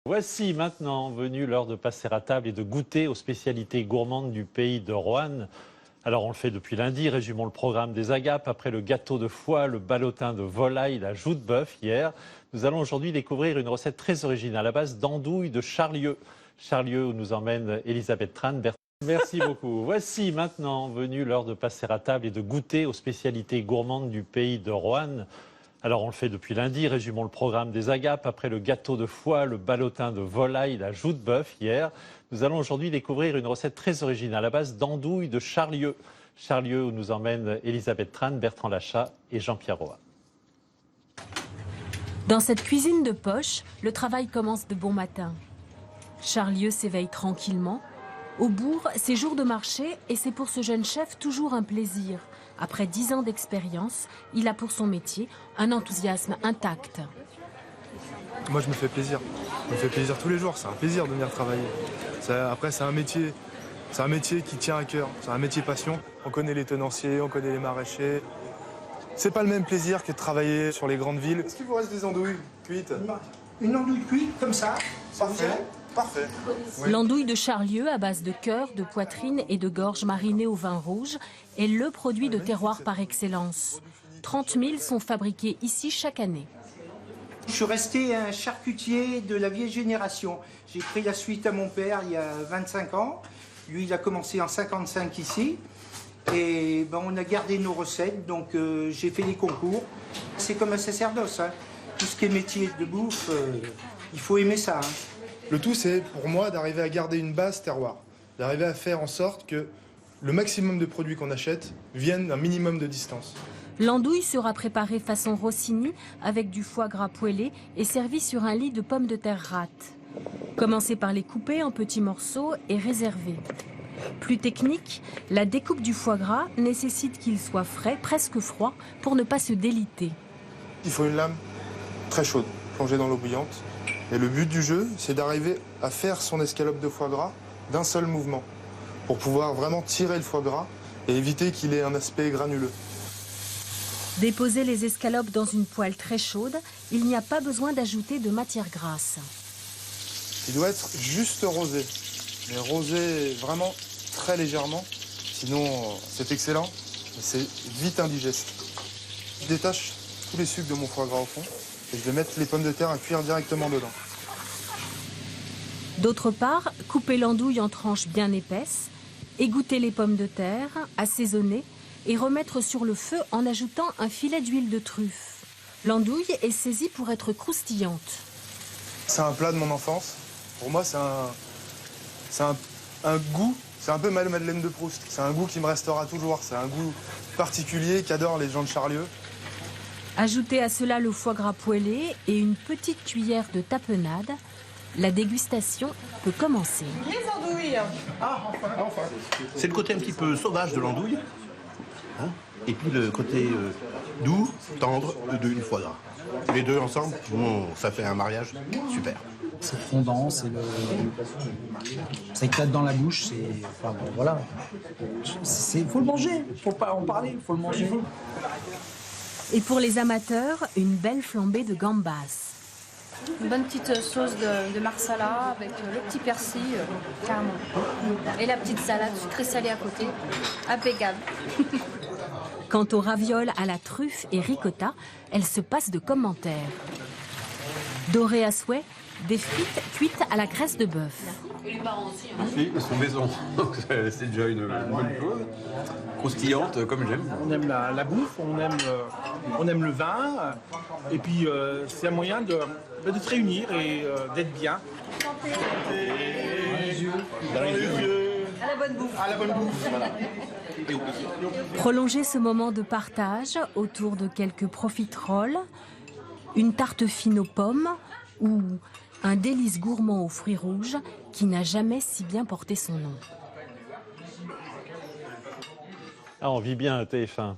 Voici maintenant venu l'heure de passer à table et de goûter aux spécialités gourmandes du pays de Roanne. Alors on le fait depuis lundi, résumons le programme des agapes. Après le gâteau de foie, le ballotin de volaille, la joue de bœuf hier, nous allons aujourd'hui découvrir une recette très originale à base d'andouilles de Charlieu. Charlieu où nous emmène Elisabeth Tran. Merci beaucoup. Voici maintenant venu l'heure de passer à table et de goûter aux spécialités gourmandes du pays de Roanne. Alors on le fait depuis lundi, résumons le programme des agapes. Après le gâteau de foie, le ballotin de volaille, la joue de bœuf hier, nous allons aujourd'hui découvrir une recette très originale à base d'andouilles de Charlieu. Charlieu où nous emmène Elisabeth Tran, Bertrand Lachat et Jean-Pierre Roy. Dans cette cuisine de poche, le travail commence de bon matin. Charlieu s'éveille tranquillement. Au bourg, c'est jour de marché et c'est pour ce jeune chef toujours un plaisir. Après 10 ans d'expérience, il a pour son métier un enthousiasme intact. Moi, je me fais plaisir. Je me fais plaisir tous les jours. C'est un plaisir de venir travailler. Après, c'est un métier qui tient à cœur. C'est un métier passion. On connaît les tenanciers, on connaît les maraîchers. C'est pas le même plaisir que de travailler sur les grandes villes. Est-ce qu'il vous reste des andouilles cuites? Une andouille cuite, comme ça. Parfait. Parfait. Oui. L'andouille de Charlieu à base de cœur, de poitrine et de gorge marinée au vin rouge est le produit de terroir par excellence. 30 000 sont fabriqués ici chaque année. Je suis resté un charcutier de la vieille génération. J'ai pris la suite à mon père il y a 25 ans. Lui, il a commencé en 55 ici. Et ben, on a gardé nos recettes, donc j'ai fait les concours. C'est comme un sacerdoce. Hein. Tout ce qui est métier de bouffe, il faut aimer ça. Hein. Le tout, c'est pour moi d'arriver à garder une base terroir, d'arriver à faire en sorte que le maximum de produits qu'on achète viennent d'un minimum de distance. L'andouille sera préparée façon Rossini avec du foie gras poêlé et servie sur un lit de pommes de terre râtes. Commencez par les couper en petits morceaux et réserver. Plus technique, la découpe du foie gras nécessite qu'il soit frais, presque froid, pour ne pas se déliter. Il faut une lame très chaude, plongée dans l'eau bouillante. Et le but du jeu, c'est d'arriver à faire son escalope de foie gras d'un seul mouvement, pour pouvoir vraiment tirer le foie gras et éviter qu'il ait un aspect granuleux. Déposer les escalopes dans une poêle très chaude, il n'y a pas besoin d'ajouter de matière grasse. Il doit être juste rosé, mais rosé vraiment très légèrement, sinon c'est excellent, mais c'est vite indigeste. Je détache tous les sucres de mon foie gras au fond et je vais mettre les pommes de terre à cuire directement dedans. D'autre part, couper l'andouille en tranches bien épaisses, égoutter les pommes de terre, assaisonner et remettre sur le feu en ajoutant un filet d'huile de truffe. L'andouille est saisie pour être croustillante. C'est un plat de mon enfance. Pour moi, c'est un goût, c'est un peu ma Madeleine de Proust. C'est un goût qui me restera toujours. C'est un goût particulier qu'adorent les gens de Charlieu. Ajoutez à cela le foie gras poêlé et une petite cuillère de tapenade. La dégustation peut commencer. Les andouilles. C'est le côté un petit peu sauvage de l'andouille, hein, et puis le côté doux, tendre du foie gras. Les deux ensemble, ça fait un mariage super. C'est fondant, ça éclate dans la bouche, enfin, bon, voilà. Faut le manger, faut pas en parler, faut le manger. Et pour les amateurs, une belle flambée de gambas. Une bonne petite sauce de marsala avec le petit persil, carrément. Et la petite salade sucrée salée à côté, impeccable. Quant aux ravioles à la truffe et ricotta, elles se passent de commentaires. Dorées à souhait, des frites cuites à la graisse de bœuf. Et les parents aussi. Oui, elles sont maison, donc c'est déjà une bonne chose. Croustillante, comme j'aime. On aime la bouffe, on aime le vin, et puis c'est un moyen de se réunir et d'être bien. À la bonne bouffe. À la bonne bouffe, voilà. Prolongez ce moment de partage autour de quelques profiteroles, une tarte fine aux pommes ou un délice gourmand aux fruits rouges qui n'a jamais si bien porté son nom. Ah, on vit bien à TF1.